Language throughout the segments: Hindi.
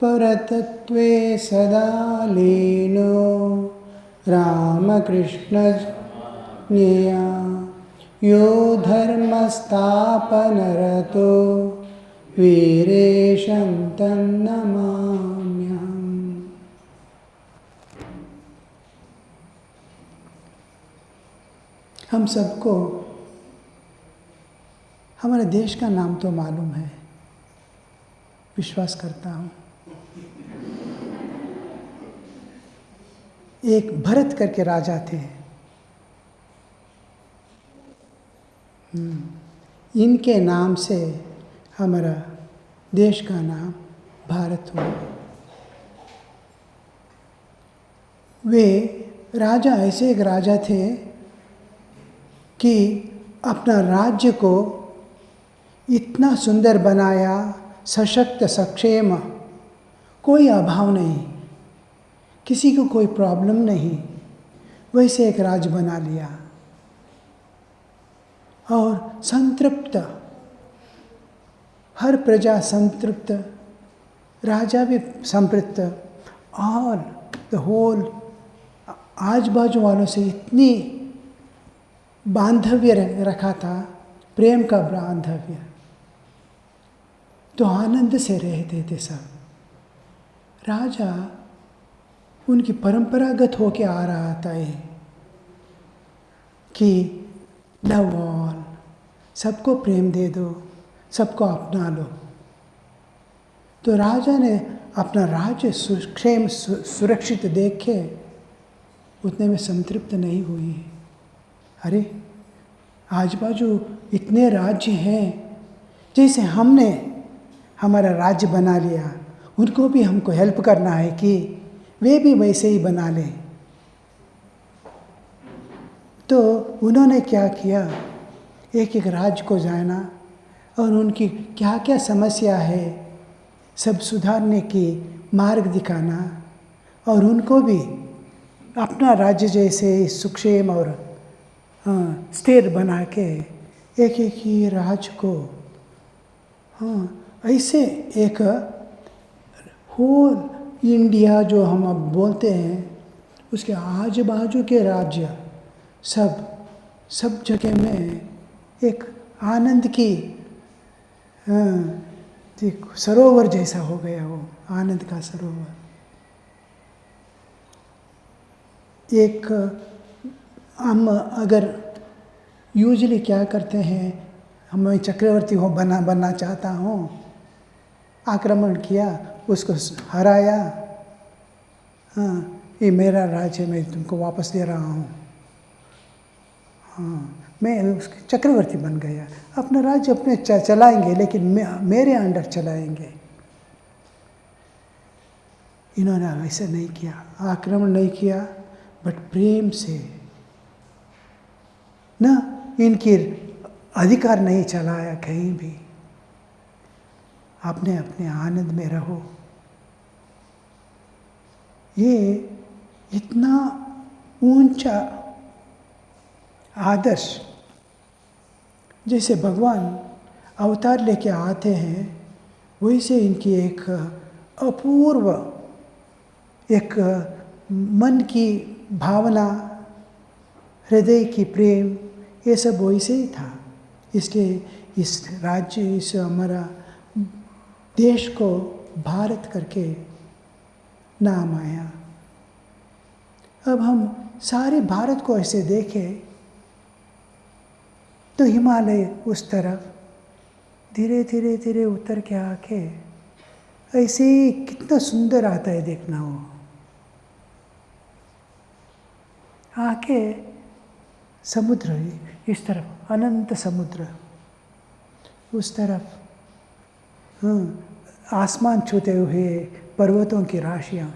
परतत्वे सदा लीनो रामकृष्णज्ञया यो धर्मस्थापनरतो वीरेशं तन्नमाम्यहम्। हम सबको हमारे देश का नाम तो मालूम है, विश्वास करता हूँ। एक भरत करके राजा थे। इनके नाम से हमारा देश का नाम भारत हुआ। वे राजा ऐसे एक राजा थे कि अपना राज्य को इतना सुंदर बनाया, सशक्त, सक्षम, कोई अभाव नहीं, किसी को कोई प्रॉब्लम नहीं, वैसे एक राज्य बना लिया। और संतृप्त, हर प्रजा संतृप्त, राजा भी संतृप्त, और द होल आज बाजू वालों से इतनी बांधव्य रखा था, प्रेम का बांधव्य, तो आनंद से रहते थे सब। राजा उनकी परंपरागत होके आ रहा था ये कि लव ऑल, सबको प्रेम दे दो, सबको अपना लो। तो राजा ने अपना राज्य सुक्षेम सुरक्षित देख के उतने में संतृप्त नहीं हुई। अरे आज बाजू इतने राज्य हैं, जैसे हमने हमारा राज्य बना लिया, उनको भी हमको हेल्प करना है कि वे भी वैसे ही बना लें। तो उन्होंने क्या किया, एक एक राज्य को जाना और उनकी क्या क्या समस्या है सब सुधारने की मार्ग दिखाना, और उनको भी अपना राज्य जैसे सुक्षेम और स्थिर बना के एक एक ही राज्य को ऐसे एक होल इंडिया जो हम अब बोलते हैं, उसके आजू बाजू के राज्य सब जगह में एक आनंद की सरोवर जैसा हो गया, वो आनंद का सरोवर। एक हम अगर यूजुअली क्या करते हैं, मैं चक्रवर्ती बनना चाहता हूँ, आक्रमण किया, उसको हराया, ये मेरा राज्य, मैं तुमको वापस दे रहा हूँ, मैं चक्रवर्ती बन गया, अपना राज्य अपने चलाएंगे, लेकिन मेरे अंडर चलाएंगे। इन्होंने ऐसा नहीं किया, आक्रमण नहीं किया, बट प्रेम से ना, इनकी अधिकार नहीं चलाया कहीं भी। अपने अपने आनंद में रहो। ये इतना ऊंचा आदर्श, जैसे भगवान अवतार लेके आते हैं, वैसे इनकी एक अपूर्व एक मन की भावना, हृदय की प्रेम, ये सब वैसे ही था। इसलिए इस राज्य, इस हमारा देश को भारत करके नाम आया। अब हम सारे भारत को ऐसे देखें तो हिमालय उस तरफ धीरे धीरे धीरे उतर के आके ऐसे ही कितना सुंदर आता है देखना। वो आके समुद्र इस तरफ, अनंत समुद्र उस तरफ, आसमान छूते हुए पर्वतों की राशियाँ।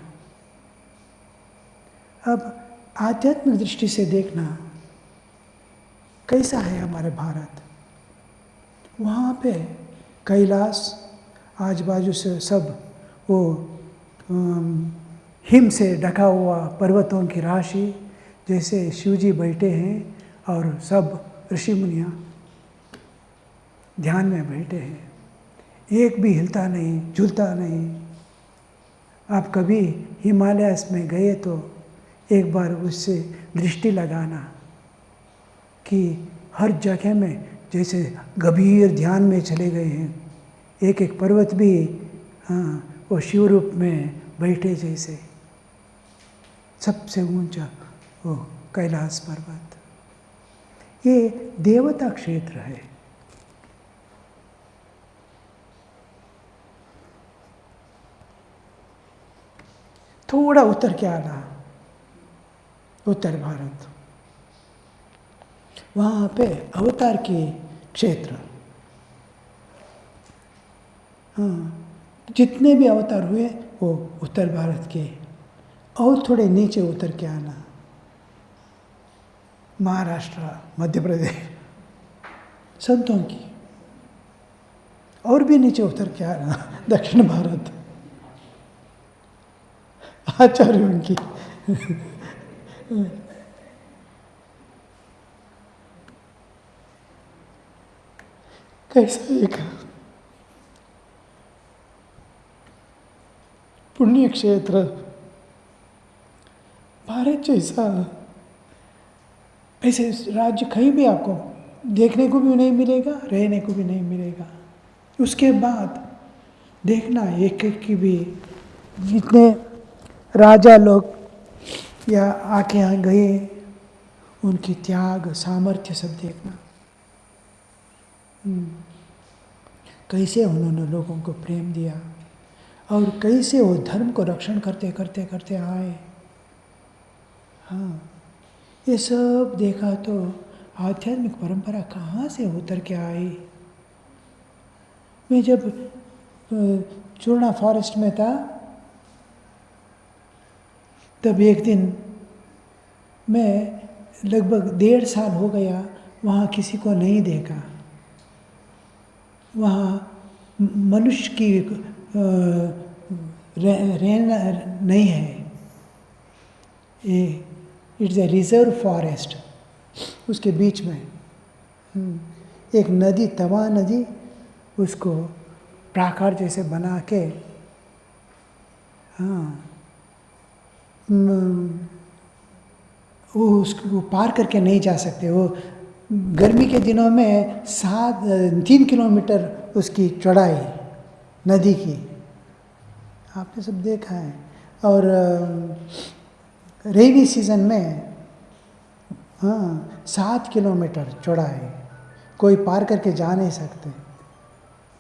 अब आध्यात्मिक दृष्टि से देखना कैसा है हमारे भारत। वहाँ पे कैलाश, आज बाजू से सब वो हिम से ढका हुआ पर्वतों की राशि, जैसे शिवजी बैठे हैं और सब ऋषि मुनियाँ ध्यान में बैठे हैं, एक भी हिलता नहीं, झूलता नहीं। आप कभी हिमालयस में गए तो एक बार उससे दृष्टि लगाना कि हर जगह में जैसे गंभीर ध्यान में चले गए हैं। एक एक पर्वत भी वो शिव रूप में बैठे जैसे। सबसे ऊंचा वो कैलाश पर्वत, ये देवता क्षेत्र है। थोड़ा उतर के आना, उत्तर भारत, वहाँ पे अवतार के क्षेत्र। हाँ, जितने भी अवतार हुए वो उत्तर भारत के। और थोड़े नीचे उतर के आना, महाराष्ट्र, मध्य प्रदेश, संतों की। और भी नीचे उतर के आना, दक्षिण भारत, आचार्यों की। कैसा एक पुण्य क्षेत्र, भारत जैसा ऐसे राज्य कहीं भी आपको देखने को भी नहीं मिलेगा, रहने को भी नहीं मिलेगा। उसके बाद देखना एक एक की भी, जितने राजा लोग या आके यहाँ गए, उनकी त्याग सामर्थ्य सब देखना। कैसे उन्होंने लोगों को प्रेम दिया और कैसे वो धर्म को रक्षण करते करते करते आए। हाँ, ये सब देखा तो आध्यात्मिक परंपरा कहाँ से उतर के आई। मैं जब चूर्णा फॉरेस्ट में था, तब एक दिन मैं लगभग 1.5 साल हो गया वहाँ किसी को नहीं देखा। वहाँ मनुष्य की रहना नहीं है। ये इट्स ए रिजर्व फॉरेस्ट। उसके बीच में एक नदी, तवा नदी, उसको प्राकार जैसे बना के, हाँ, वो उसको पार करके नहीं जा सकते। वो गर्मी के दिनों में 3 किलोमीटर उसकी चौड़ाई नदी की, आपने सब देखा है। और रेनी सीजन में 7 किलोमीटर चौड़ाई, कोई पार करके जा नहीं सकते।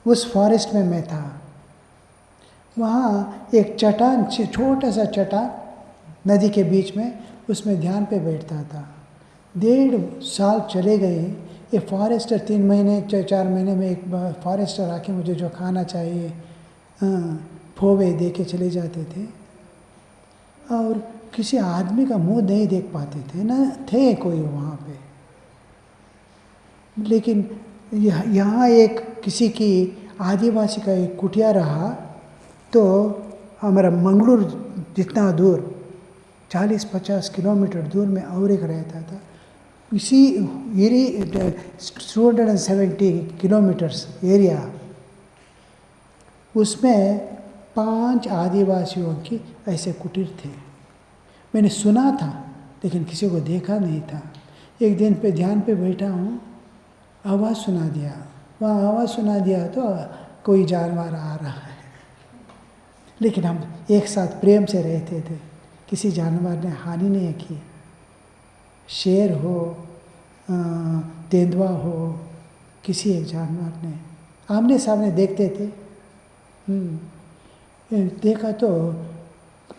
उस फॉरेस्ट में मैं था। वहाँ एक चट्टान, छोटा सा चट्टान नदी के बीच में, उसमें ध्यान पे बैठता था। 1.5 साल चले गए। ये फॉरेस्टर 3 महीने 4 महीने में एक फॉरेस्टर आके मुझे जो खाना चाहिए फोवे दे के चले जाते थे। और किसी आदमी का मुंह नहीं देख पाते थे, ना थे कोई वहाँ पे। लेकिन यहाँ एक किसी की आदिवासी का एक कुटिया रहा, तो हमारा मंगलूर जितना दूर 40-50 किलोमीटर दूर में और एक रहता था। इसी 270 किलोमीटर्स एरिया, उसमें 5 आदिवासियों की ऐसे कुटीर थे। मैंने सुना था लेकिन किसी को देखा नहीं था। एक दिन पे ध्यान पे बैठा हूँ, आवाज़ सुना दिया। वहाँ आवाज़ सुना दिया तो कोई जानवर आ रहा है। लेकिन हम एक साथ प्रेम से रहते थे, किसी जानवर ने हानि नहीं की। शेर हो, तेंदुआ हो, किसी एक जानवर ने, आमने सामने देखते थे। देखा तो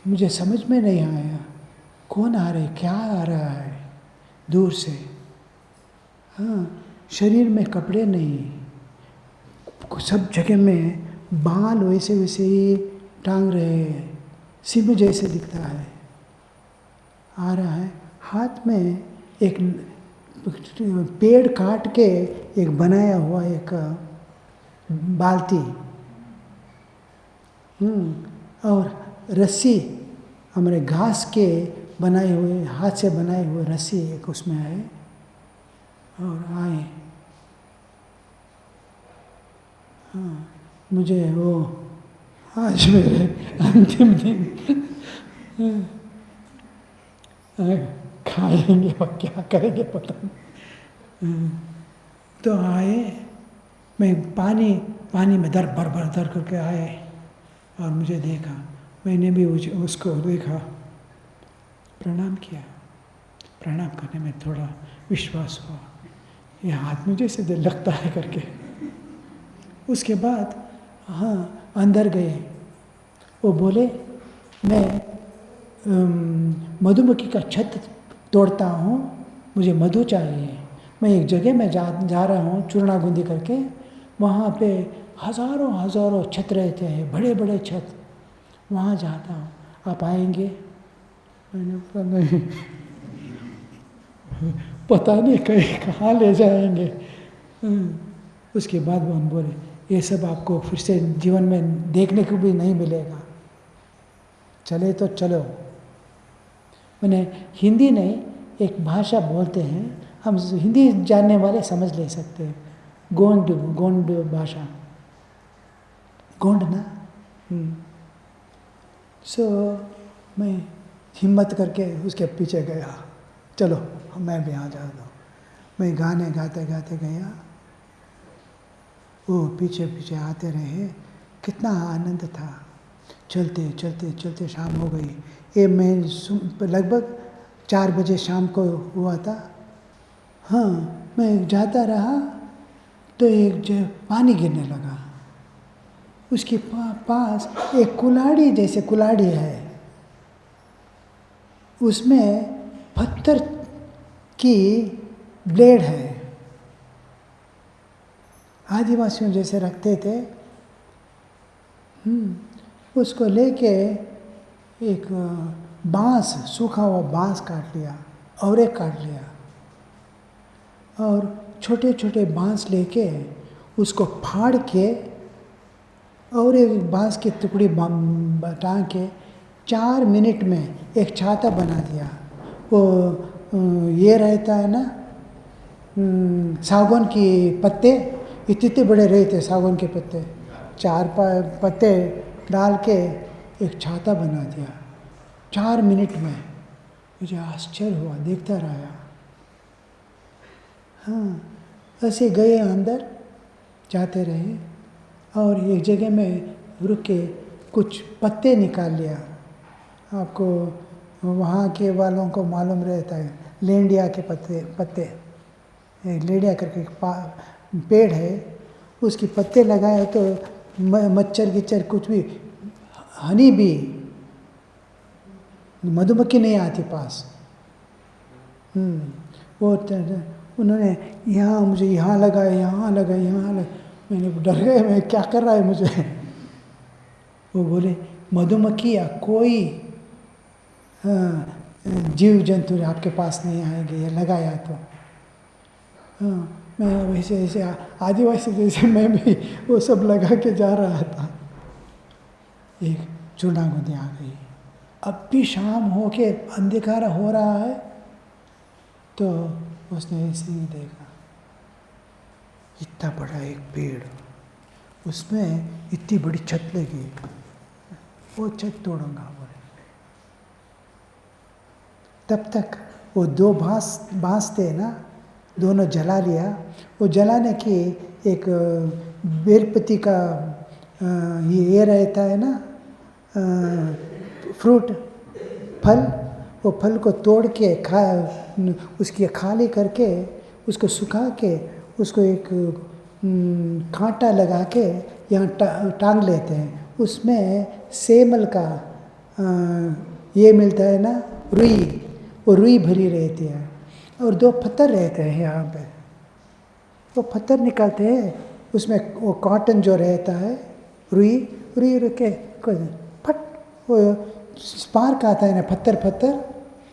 मुझे समझ में नहीं आया कौन आ रहा है, क्या आ रहा है दूर से। हाँ, शरीर में कपड़े नहीं, सब जगह में बाल वैसे वैसे ही टांग रहे हैं, सिंह जैसे दिखता है। आ रहा है, हाथ में एक पेड़ काट के एक बनाया हुआ एक बाल्टी, और रस्सी, हमारे घास के बनाए हुए, हाथ से बनाए हुए रस्सी एक उसमें है। और आए, हाँ, मुझे वो आज मेरे अंतिम दिन खाएंगे और क्या करेंगे पता नहीं। तो आए, मैं पानी में दर करके आए और मुझे देखा, मैंने भी उसको देखा, प्रणाम किया। प्रणाम करने में थोड़ा विश्वास हुआ, ये हाथ मुझे से लगता है करके। उसके बाद हाँ अंदर गए, वो बोले मैं मधुमक्खी का छत्त तोड़ता हूँ, मुझे मधु चाहिए। मैं एक जगह में जा रहा हूँ चूर्णा गुंदी करके, वहाँ पे हज़ारों छत रहते हैं, बड़े बड़े छत, वहाँ जाता हूँ, आप आएंगे? मैंने कहा नहीं। पता नहीं कहाँ ले जाएंगे। उसके बाद वो बोले ये सब आपको फिर से जीवन में देखने को भी नहीं मिलेगा, चले तो चलो। मैंने हिंदी नहीं, एक भाषा बोलते हैं, हम हिंदी जानने वाले समझ ले सकते हैं, गोंड भाषा, गोंड ना। सो मैं हिम्मत करके उसके पीछे गया, चलो मैं भी आ जाता हूँ। मैं गाने गाते गाते गया, वो पीछे पीछे आते रहे, कितना आनंद था। चलते चलते चलते शाम हो गई। ये मैं लगभग 4 बजे शाम को हुआ था। हाँ, मैं जाता रहा तो एक पानी गिरने लगा। उसके पास एक कुल्हाड़ी जैसे कुल्हाड़ी है, उसमें पत्थर की ब्लेड है, आदिवासियों जैसे रखते थे। उसको लेके एक बांस, सूखा हुआ बांस काट लिया और एक काट लिया, और छोटे छोटे बांस लेके उसको फाड़ के और एक बांस की टुकड़ी टांग के 4 मिनट में एक छाता बना दिया। वो ये रहता है ना, सागौन की पत्ते इतने बड़े रहते, सागौन के पत्ते, 4 पत्ते डाल के एक छाता बना दिया 4 मिनट में। मुझे आश्चर्य हुआ, देखता रहा। हाँ, ऐसे गए अंदर, जाते रहे और एक जगह में रुक के कुछ पत्ते निकाल लिया। आपको वहाँ के वालों को मालूम रहता है, लेंडिया के पत्ते लेंडिया करके पेड़ है, उसकी पत्ते लगाए तो मच्छर गिच्छर कुछ भी, हनी भी, मधुमक्खी नहीं आती पास। वो उन्होंने मुझे यहाँ लगा, यहाँ लगा। मैंने डर गया, मैं क्या कर रहा है मुझे। वो बोले मधुमक्खी या कोई जीव जंतु आपके पास नहीं आएंगे, ये लगाया तो। मैं वैसे ऐसे आदिवासी जैसे मैं भी वो सब लगा के जा रहा था। एक चूड़ागुंदी आ गई, अब भी शाम हो के अंधकारा हो रहा है, तो उसने ऐसे ही देखा, इतना बड़ा एक पेड़, उसमें इतनी बड़ी छत लगी, वो छत तोड़ूंगा बोले। तब तक वो 2 बांस थे ना, दोनों जला लिया। वो जलाने की एक बेलपति का ये रहता है ना, फ्रूट, फल, वो फल को तोड़ के उसकी खाली करके उसको सुखा के उसको एक कांटा लगा के यहाँ टांग लेते हैं। उसमें सेमल का ये मिलता है ना, रुई, वो रुई भरी रहती है, और 2 पत्थर रहते हैं यहाँ पे। वो पत्थर निकालते हैं, उसमें वो कॉटन जो रहता है, रुई रख के फट, वो स्पार्क आता है ना, पत्थर,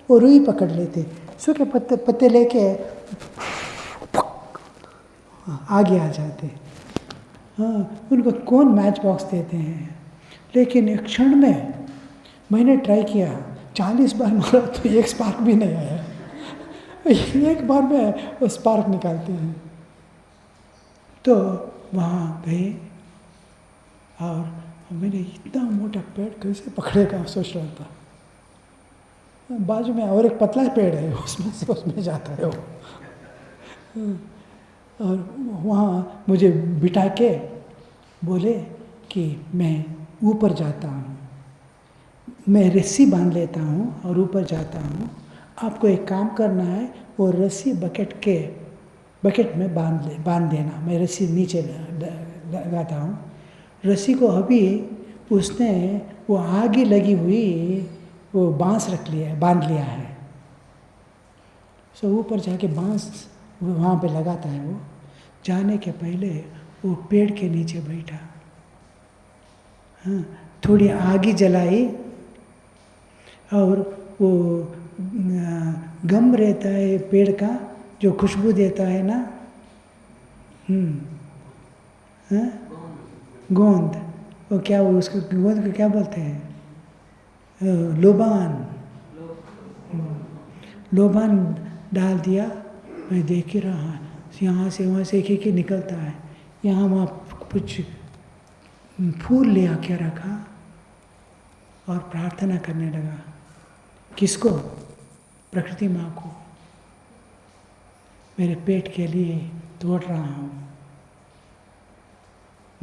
वो रुई पकड़ लेते, सूखे पत्ते लेके आगे आ जाते। हाँ, उनको कौन मैच बॉक्स देते हैं, लेकिन एक क्षण में मैंने ट्राई किया, 40 बार मारा तो एक स्पार्क भी नहीं आया। एक बार में वो स्पार्क निकालते हैं। तो वहाँ गए और मैंने इतना मोटा पेड़ कैसे पकड़ेगा सोच रहा था। बाजू में और एक पतला पेड़ है, उसमें जाता है वो। और वहाँ मुझे बिठा के बोले कि मैं ऊपर जाता हूँ, मैं रस्सी बांध लेता हूँ और ऊपर जाता हूँ, आपको एक काम करना है, वो रस्सी बकेट में बांध देना। मैं रस्सी नीचे लगाता हूँ, रस्सी को अभी उसने वो आगे लगी हुई वो बांस बांध लिया है। सो ऊपर जाके बांस वहाँ पे लगाता है। वो जाने के पहले वो पेड़ के नीचे बैठा, हाँ, थोड़ी आग जलाई और वो गम रहता है पेड़ का जो खुशबू देता है ना, हाँ, गोंद, वो क्या वो उसको गोंद को क्या बोलते हैं, लोबान, लोबान डाल दिया। मैं देख ही रहा, यहाँ से वहाँ से एक निकलता है, यहाँ वहाँ कुछ फूल ले आके रखा और प्रार्थना करने लगा। किसको? प्रकृति माँ को। मेरे पेट के लिए तोड़ रहा हूँ,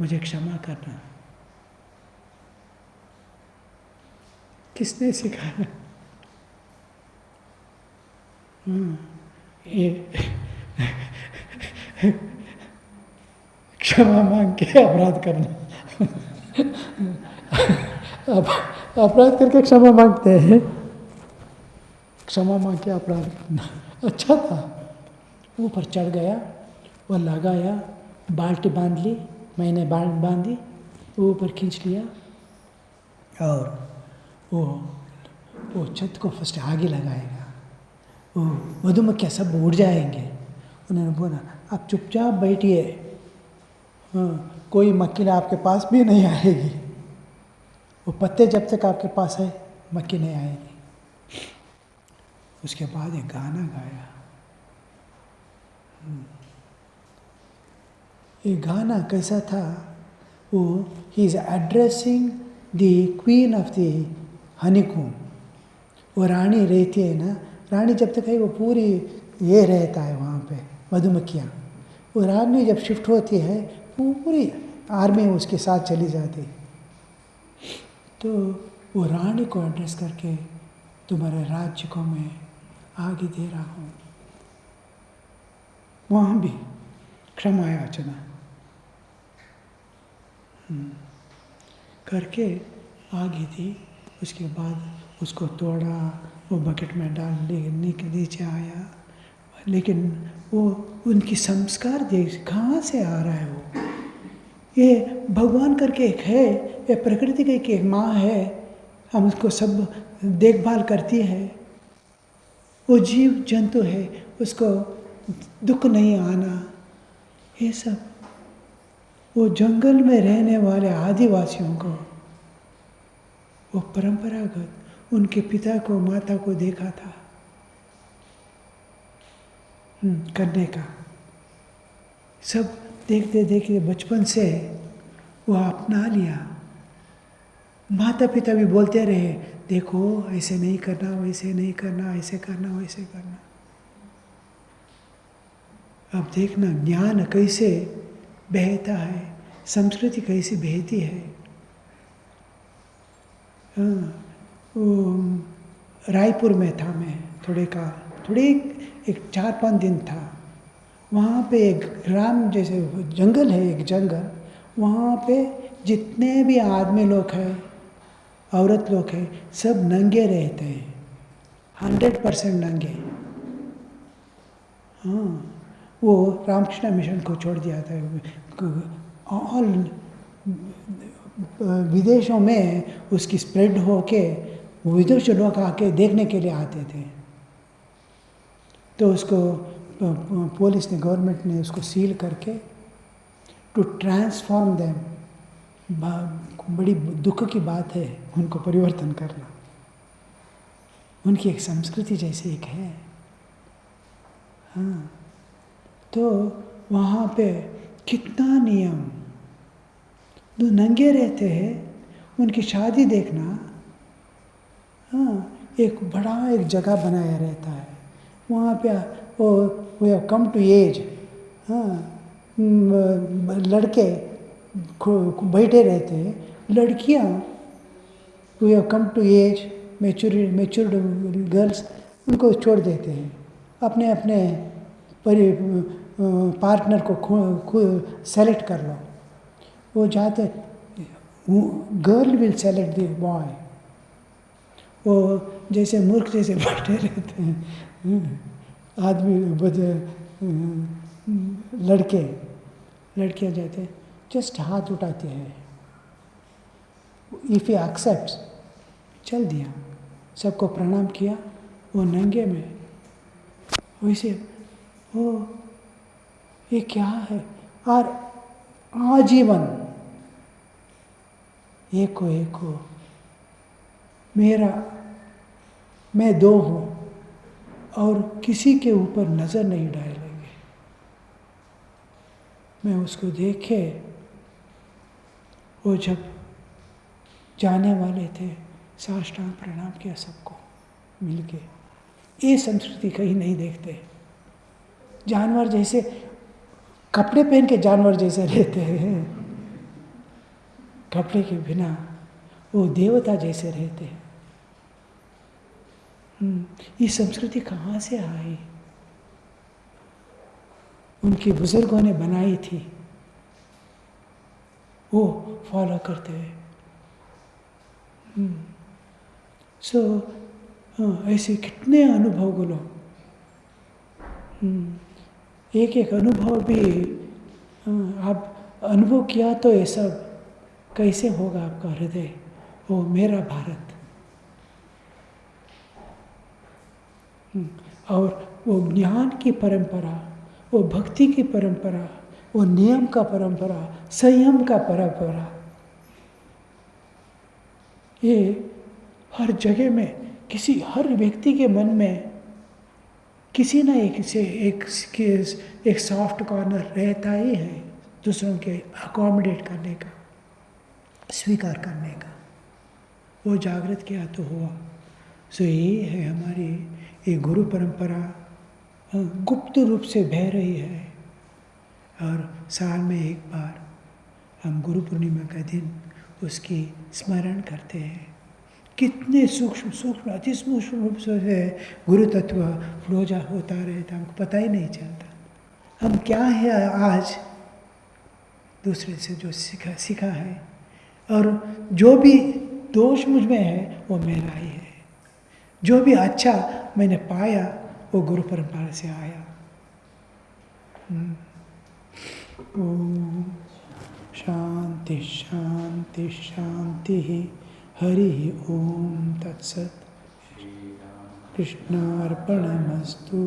मुझे क्षमा करना। किसने सिखाया? ये क्षमा मांग के अपराध करना। अपराध करके क्षमा मांगते हैं, क्षमा मांग के अपराध करना। अच्छा था। ऊपर चढ़ गया, वो लगाया, बाल्टी बांध ली, मैंने बांधी, वो ऊपर खींच लिया और वो छत को फर्स्ट आगे लगाएगा, वो मधुमक्खियाँ सब उड़ जाएंगे। उन्होंने बोला आप चुपचाप बैठिए, हाँ, कोई मक्खी आपके पास भी नहीं आएगी। वो पत्ते जब तक आपके पास है मक्खी नहीं आएगी। उसके बाद एक गाना गाया। ये गाना कैसा था? वो he is addressing the queen of the honeycomb. वो रानी रहती है ना, रानी जब तक है वो पूरी ये रहता है वहाँ पे मधुमक्खियाँ। वो रानी जब शिफ्ट होती है पूरी आर्मी उसके साथ चली जाती। तो वो रानी को एड्रेस करके तुम्हारे राज्य को मैं आगे दे रहा हूँ। वहाँ भी क्षमा याचना करके आगे दी। उसके बाद उसको तोड़ा, वो बकेट में डाल नीचे आया। लेकिन वो उनकी संस्कार देख कहाँ से आ रहा है? वो ये भगवान करके एक है, ये प्रकृति की एक माँ है, हम उसको सब देखभाल करती है। वो जीव जंतु है, उसको दुख नहीं आना, ये सब। वो जंगल में रहने वाले आदिवासियों को वो परंपरागत उनके पिता को माता को देखा था करने का, सब देखते देखते बचपन से वो अपना लिया। माता पिता भी बोलते रहे देखो ऐसे नहीं करना, वैसे नहीं करना, ऐसे करना, वैसे करना। अब देखना ज्ञान कैसे बहता है, संस्कृति कैसी बहती है। वो रायपुर में था मैं, थोड़े एक 4-5 दिन था। वहाँ पे एक ग्राम जैसे जंगल है, एक जंगल, वहाँ पे जितने भी आदमी लोग हैं, औरत लोग हैं, सब नंगे रहते हैं, 100% नंगे। हाँ, वो रामकृष्ण मिशन को छोड़ दिया था। ऑल विदेशों में उसकी स्प्रेड होके विदेशी लोग आके देखने के लिए आते थे। तो उसको पुलिस ने, गवर्नमेंट ने उसको सील करके टू ट्रांसफॉर्म देम। बड़ी दुख की बात है उनको परिवर्तन करना। उनकी एक संस्कृति जैसे एक है। हाँ, तो वहाँ पे कितना नियम, जो नंगे रहते हैं उनकी शादी देखना, हाँ, एक बड़ा एक जगह बनाया रहता है वहाँ पे। वो हैव कम टू एज, हाँ, लड़के बैठे रहते हैं, लड़कियाँ we have come to age matured girls उनको छोड़ देते हैं, अपने अपने पार्टनर को सेलेक्ट कर लो। वो जाते, girl will select the boy, वो जैसे मूर्ख जैसे बैठे रहते हैं आदमी लड़कियाँ जाते हैं, जस्ट हाथ उठाते हैं, इफ़ यू एक्सेप्ट, चल दिया, सबको प्रणाम किया, वो नंगे में वैसे, ओ ये क्या है। और आजीवन एक हो मेरा, मैं दो हूँ और किसी के ऊपर नज़र नहीं डालेंगे। मैं उसको देखे, वो जब जाने वाले थे साष्टांग प्रणाम किया सबको मिलके। ये संस्कृति कहीं नहीं देखते। जानवर जैसे कपड़े पहन के जानवर जैसे रहते हैं, कपड़े के बिना वो देवता जैसे रहते हैं। ये संस्कृति कहाँ से आई? उनके बुजुर्गों ने बनाई थी, वो फॉलो करते हैं। सो ऐसे कितने अनुभव बोलो, एक एक अनुभव भी आप अनुभव किया तो ये सब कैसे होगा आपका हृदय। वो मेरा भारत, और वो ज्ञान की परंपरा, वो भक्ति की परंपरा, वो नियम का परंपरा, संयम का परंपरा, ये हर जगह में हर व्यक्ति के मन में किसी न एक सॉफ्ट कॉर्नर रहता ही है, दूसरों के अकोमोडेट करने का, स्वीकार करने का। वो जागृत किया तो हुआ। सो ये है हमारी ये गुरु परंपरा, गुप्त रूप से बह रही है, और साल में एक बार हम गुरु पूर्णिमा का दिन उसकी स्मरण करते हैं। कितने सूक्ष्म अति सूक्ष्म रूप से गुरु तत्व फ्लोजा होता रहता, हमको पता ही नहीं चलता हम क्या है आज दूसरे से जो सीखा है, और जो भी दोष मुझ में है वो मेरा ही है, जो भी अच्छा मैंने पाया वो गुरु परंपरा से आया। ओम शांति शांति शांति। हरि ओम तत्सत्। कृष्णार्पणमस्तु।